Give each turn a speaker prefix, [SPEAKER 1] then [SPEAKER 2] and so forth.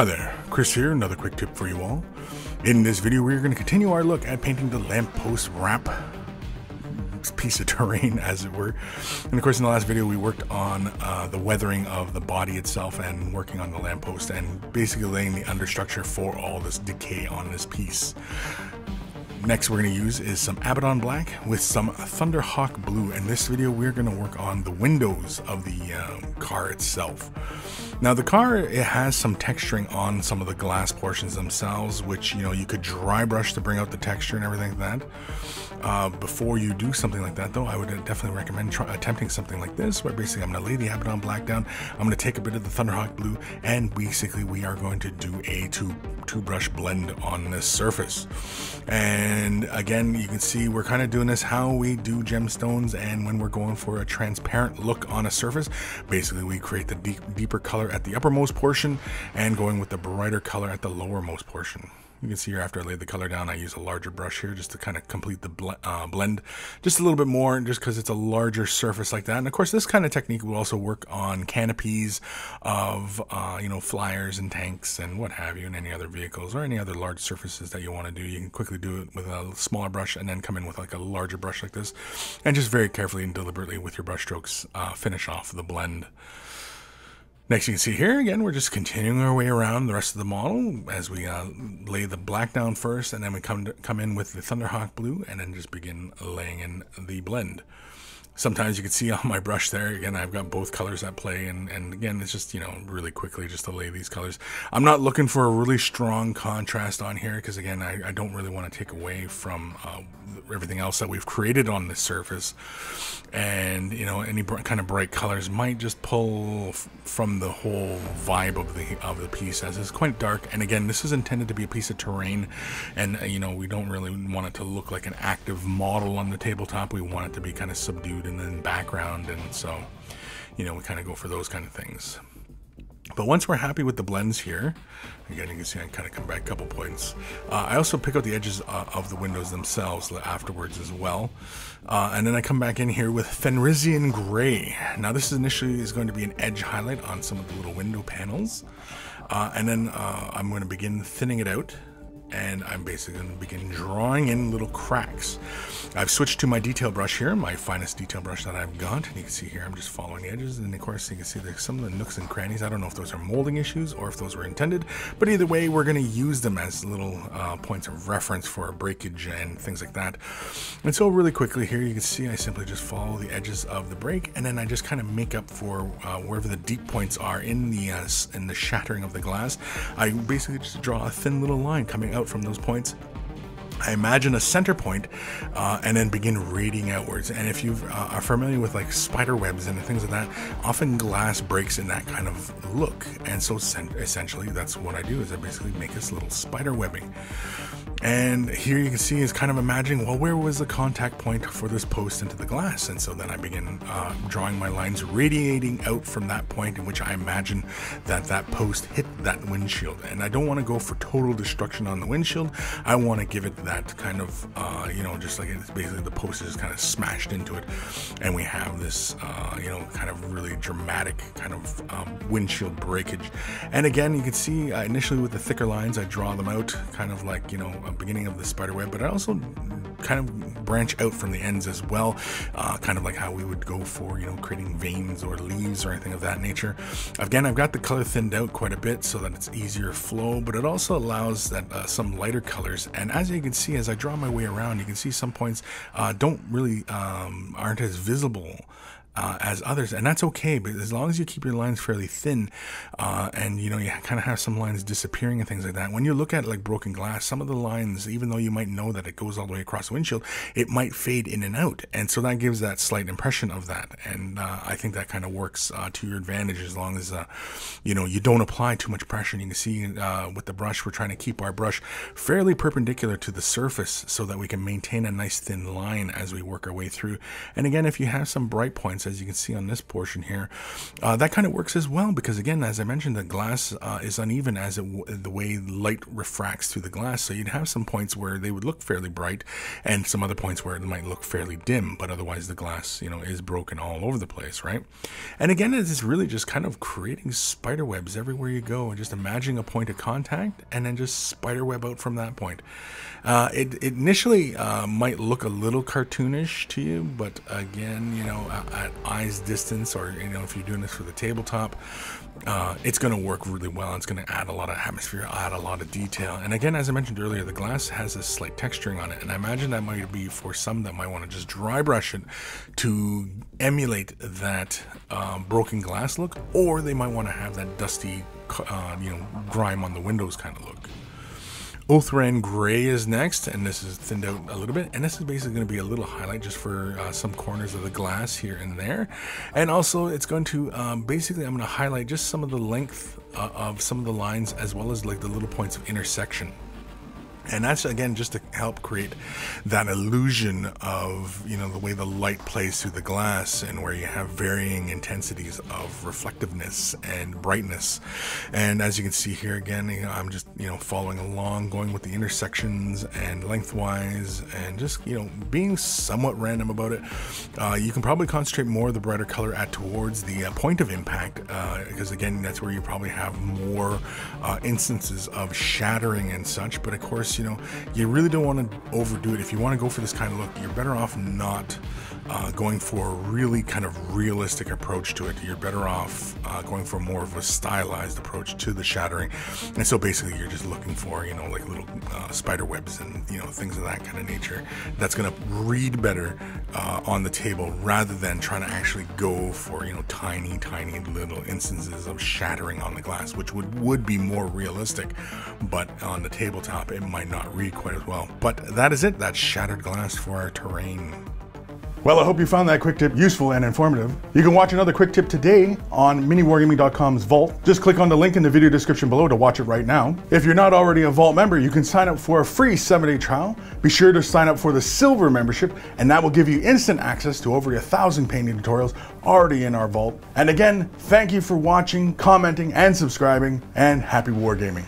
[SPEAKER 1] Hi there, Chris here, another quick tip for you all. In this video, we're going to continue our look at painting the lamppost ramp piece of terrain, as it were. And of course, in the last video, we worked on the weathering of the body itself and working on the lamppost and basically laying the understructure for all this decay on this piece. Next we're going to use is some Abaddon black with some Thunderhawk blue. In this video we're going to work on the windows of the car itself. Now the car, it has some texturing on some of the glass portions themselves, which you could dry brush to bring out the texture and everything like that. Before you do something like that though, I would definitely recommend attempting something like this, where basically I'm going to lay the Abaddon black down, I'm going to take a bit of the Thunderhawk blue, and basically we are going to do a two brush blend on this surface. And again, you can see we're kind of doing this how we do gemstones, and when we're going for a transparent look on a surface, basically we create the deeper color at the uppermost portion and going with the brighter color at the lowermost portion. You can see here after I laid the color down, I use a larger brush here just to kind of complete the blend just a little bit more, just because it's a larger surface like that. And of course, this kind of technique will also work on canopies of flyers and tanks and what have you, and any other vehicles or any other large surfaces that you want to do. You can quickly do it with a smaller brush and then come in with like a larger brush like this, and just very carefully and deliberately with your brush strokes finish off the blend. Next, you can see here, again, we're just continuing our way around the rest of the model as we lay the black down first, and then we come in with the Thunderhawk blue, and then just begin laying in the blend. Sometimes you can see on my brush there, again, I've got both colors at play, and again, it's just, really quickly just to lay these colors. I'm not looking for a really strong contrast on here, because again, I don't really want to take away from everything else that we've created on this surface. And, any kind of bright colors might just pull from the whole vibe of the piece, as it's quite dark. And again, this is intended to be a piece of terrain, and, we don't really want it to look like an active model on the tabletop. We want it to be kind of subdued and then background, and so we kind of go for those kind of things. But once we're happy with the blends here, again, you can see I kind of come back a couple points. I also pick out the edges of the windows themselves afterwards as well. And then I come back in here with Fenrisian Gray. Now this initially is going to be an edge highlight on some of the little window panels. And then I'm going to begin thinning it out. And I'm basically going to begin drawing in little cracks. I've switched to my detail brush here, my finest detail brush that I've got. And you can see here, I'm just following the edges. And of course, you can see there's some of the nooks and crannies. I don't know if those are molding issues or if those were intended. But either way, we're going to use them as little points of reference for breakage and things like that. And so really quickly here, you can see I simply just follow the edges of the break. And then I just kind of make up for wherever the deep points are in the shattering of the glass. I basically just draw a thin little line coming out from those points. I imagine a center point, and then begin radiating outwards. And if you are familiar with like spider webs and things like that, often glass breaks in that kind of look. And so essentially that's what I do, is I basically make this little spider webbing. And here you can see is kind of imagining, well, where was the contact point for this post into the glass? And so then I begin drawing my lines radiating out from that point in which I imagine that post hit that windshield. And I don't want to go for total destruction on the windshield. I want to give it that kind of, just like it's basically the post is kind of smashed into it. And we have this, kind of really dramatic kind of windshield breakage. And again, you can see initially with the thicker lines, I draw them out kind of like, a beginning of the spider web, but I also kind of branch out from the ends as well, kind of like how we would go for, creating veins or leaves or anything of that nature. Again, I've got the color thinned out quite a bit so that it's easier flow, but it also allows that some lighter colors. And as you can see, as I draw my way around, you can see some points don't really aren't as visible as others, and that's okay, but as long as you keep your lines fairly thin, and you kind of have some lines disappearing and things like that. When you look at like broken glass, some of the lines, even though you might know that it goes all the way across the windshield, it might fade in and out, and so that gives that slight impression of that. And I think that kind of works to your advantage, as long as you don't apply too much pressure. And you can see with the brush, we're trying to keep our brush fairly perpendicular to the surface so that we can maintain a nice thin line as we work our way through. And again, if you have some bright points, difference, as you can see on this portion here. That kind of works as well, because again, as I mentioned, the glass is uneven as the way light refracts through the glass. So you'd have some points where they would look fairly bright, and some other points where it might look fairly dim, but otherwise the glass, you know, is broken all over the place, right? And again, it's really just kind of creating spider webs everywhere you go, and just imagining a point of contact and then just spider web out from that point. It initially might look a little cartoonish to you, but again, you know, at eye's distance, or you know, if you're doing this for the tabletop, it's going to work really well. It's going to add a lot of atmosphere, add a lot of detail. And again, as I mentioned earlier, the glass has a slight texturing on it, and I imagine that might be for some that might want to just dry brush it to emulate that broken glass look, or they might want to have that dusty, you know, grime on the windows kind of look. Oathran Gray is next, and this is thinned out a little bit, and this is basically going to be a little highlight just for some corners of the glass here and there. And also it's going to basically, I'm going to highlight just some of the length of some of the lines, as well as like the little points of intersection. And that's, again, just to help create that illusion of, you know, the way the light plays through the glass, and where you have varying intensities of reflectiveness and brightness. And as you can see here, again, you know, I'm just, you know, following along, going with the intersections and lengthwise, and just, you know, being somewhat random about it. You can probably concentrate more of the brighter color at towards the point of impact, because again, that's where you probably have more instances of shattering and such. But of course, you know, you really don't want to overdo it. If you want to go for this kind of look, you're better off not going for a really kind of realistic approach to it. You're better off going for more of a stylized approach to the shattering. And so basically you're just looking for, you know, like little spider webs and, you know, things of that kind of nature. That's going to read better on the table, rather than trying to actually go for, you know, tiny little instances of shattering on the glass, which would be more realistic, but on the tabletop it might not read quite as well. But that is it. That's shattered glass for our terrain. Well, I hope you found that quick tip useful and informative. You can watch another quick tip today on MiniWarGaming.com's Vault. Just click on the link in the video description below to watch it right now. If you're not already a Vault member, you can sign up for a free 7-day trial. Be sure to sign up for the Silver membership, and that will give you instant access to over 1,000 painting tutorials already in our Vault. And again, thank you for watching, commenting, and subscribing, and happy wargaming.